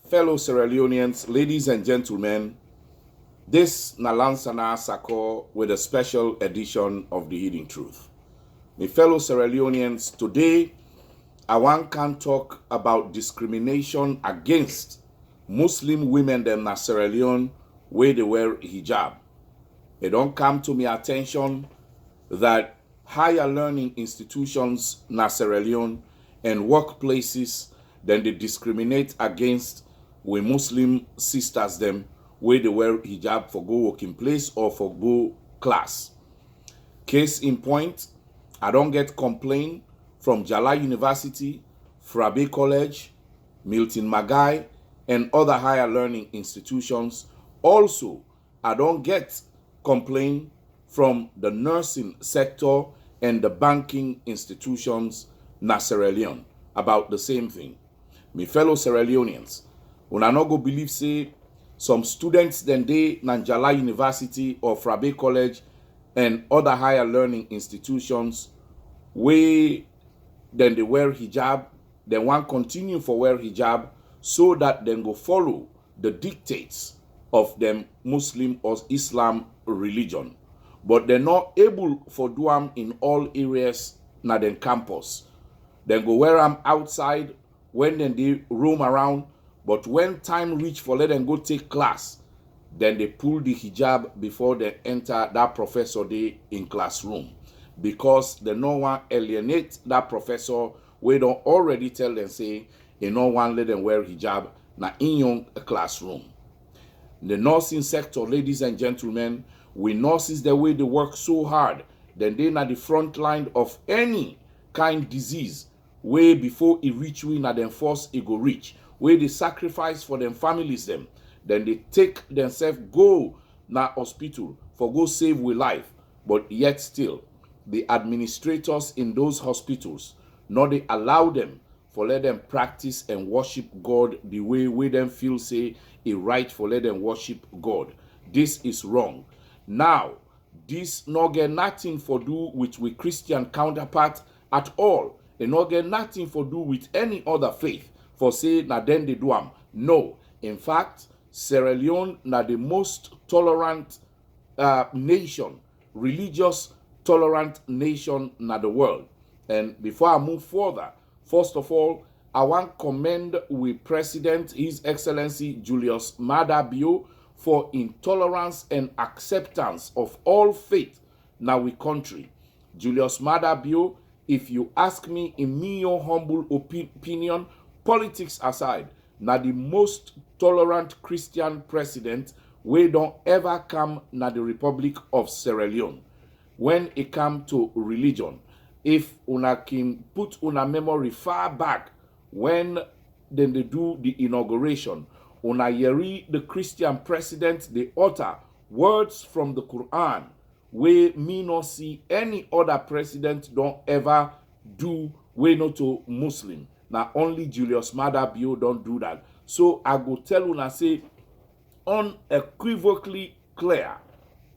Fellow Sierra Leoneans, ladies and gentlemen, this na Lansana Saccoh with a special edition of The Hidden Truth. My fellow Sierra Leoneans, today I want to talk about discrimination against Muslim women them na Sierra Leone where they wear hijab. It don't come to my attention that higher learning institutions na Sierra Leone and workplaces then they discriminate against we Muslim sisters them where they wear hijab for go working place or for go class. Case in point, I don't get complaint from Jala University, Frabe College, Milton Magai, and other higher learning institutions. Also, I don't get complaint from the nursing sector and the banking institutions na Sierra Leone about the same thing. My fellow Sierra Leoneans, una no go believe say some students then they Nanjala University or Frabe College and other higher learning institutions where then they wear hijab, they want continue for wear hijab so that then go follow the dictates of them Muslim or Islam religion. But they're not able for do them in all areas na then campus. Then go wear them outside when then they roam around, but when time reach for let them go take class, then they pull the hijab before they enter that professor day in classroom, because they no one alienate that professor. We don't already tell them say you no one let them wear hijab na in your classroom. The nursing sector, ladies and gentlemen, we nurses the way they work so hard, then they na the front line of any kind disease way before it reach we na them force it go reach, where they sacrifice for them families them, then they take themselves go na hospital for go save we life, but yet still the administrators in those hospitals not they allow them for let them practice and worship God the way we them feel say it right for let them worship God. This is wrong. Now this not get nothing for do with we Christian counterpart at all. It not get nothing for do with any other faith for say na then they do am. No, in fact, Sierra Leone na the most tolerant nation, religious tolerant nation na the world. And before I move further, first of all, I want to commend with President His Excellency Julius Maada Bio for intolerance and acceptance of all faith na we country. Julius Maada Bio, if you ask me in me your humble opinion, politics aside, na the most tolerant Christian president we don't ever come na the Republic of Sierra Leone. When it come to religion, if una can put una memory far back when then they do the inauguration, una yeri the Christian president they utter words from the Quran we me not see any other president don't ever do we not to Muslim. Now only Julius Maada Bio don't do that. So I go tell una say unequivocally clear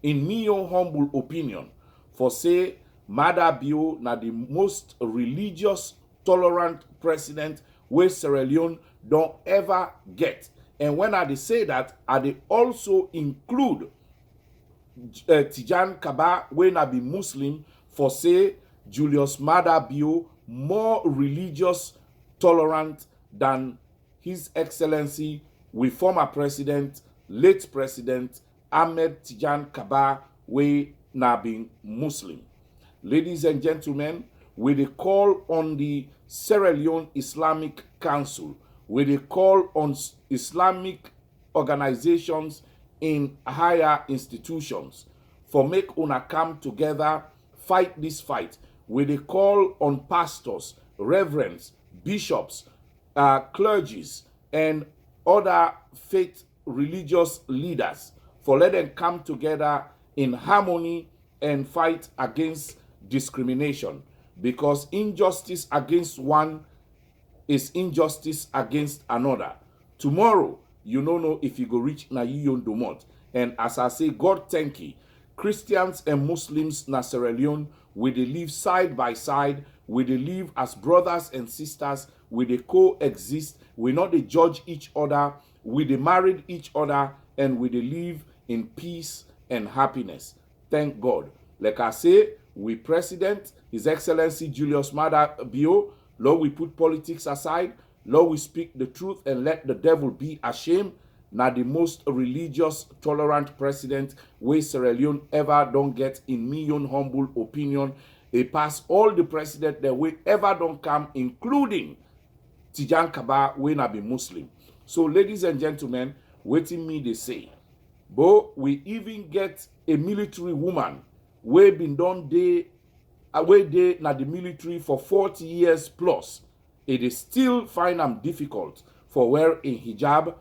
in me your humble opinion for say Maada Bio na the most religious tolerant president where Sierra Leone don't ever get. And when I say that, I also include Tijan Kaba when I be Muslim for say Julius Maada Bio more religious tolerant than His Excellency we former president, late president Ahmed Tijan Kaba we na being Muslim. Ladies and gentlemen, we they call on the Sierra Leone Islamic Council, we they call on Islamic organizations in higher institutions for make una come together, fight this fight. We they call on pastors, reverends, bishops, clergies, and other faith religious leaders for let them come together in harmony and fight against discrimination, because injustice against one is injustice against another. Tomorrow, you don't know if you go reach na you do not. And as I say, God thank you, Christians and Muslims na Sierra Leone, we they live side by side, we they live as brothers and sisters, we they coexist, we not they judge each other, we they married each other, and we they live in peace and happiness. Thank God. Like I say, we President, His Excellency Julius Maada Bio, Lord, we put politics aside. Lord, we speak the truth and let the devil be ashamed. Now the most religious, tolerant president we Sierra Leone ever don't get, in me own humble opinion. He pass all the president that we ever don't come, including Tijan Kaba, we not be Muslim. So, ladies and gentlemen, waiting me they say, but we even get a military woman we been done day away day na the military for 40 years plus. It is still find them difficult for wear in hijab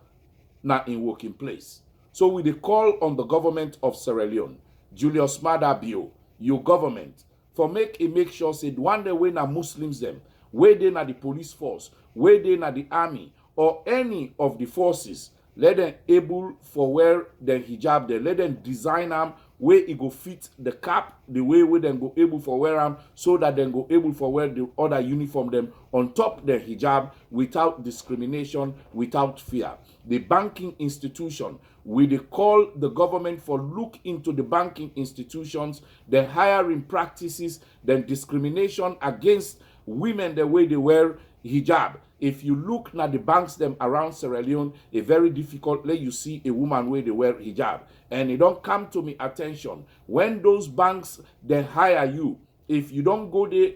na in working place. So we dey call on the government of Sierra Leone, Julius Maada Bio, your government, for make sure say one day when na Muslims them, where they na the police force, where they na the army, or any of the forces, let them able for wear the hijab there. Let them design them where it go fit the cap, the way we then go able for wear them, so that then go able for wear the other uniform them on top the hijab without discrimination, without fear. The banking institution, we they call the government for look into the banking institutions, the hiring practices, then discrimination against women the way they wear hijab. If you look at the banks them around Sierra Leone, a very difficult let you see a woman where they wear hijab. And it don't come to me attention. When those banks they hire you, if you don't go there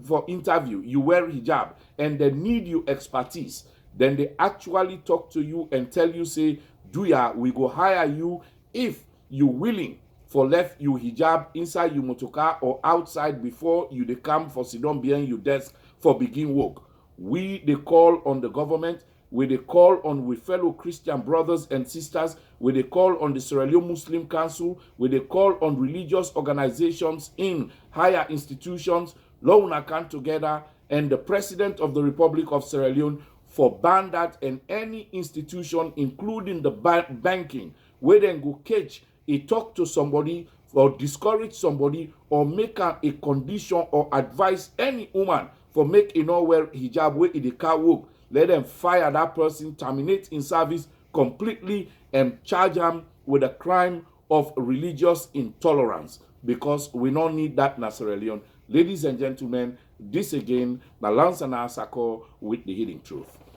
for interview, you wear hijab, and they need you expertise, then they actually talk to you and tell you, say, do ya, we go hire you if you willing for left you hijab inside your motorcar or outside before you they come for sit down behind your desk for begin work. We they call on the government, we they call on we fellow Christian brothers and sisters, we they call on the Sierra Leone Muslim Council, we they call on religious organizations in higher institutions, Lord una come together, and the President of the Republic of Sierra Leone for ban that, and any institution, including the banking, where then go catch a talk to somebody or discourage somebody or make a condition or advise any woman for make no wear hijab where in the car work, let them fire that person, terminate in service completely, and charge them with a crime of religious intolerance, because we don't need that in Sierra Leone. Ladies and gentlemen, this again, the Lansana Saccoh with the Hidden Truth.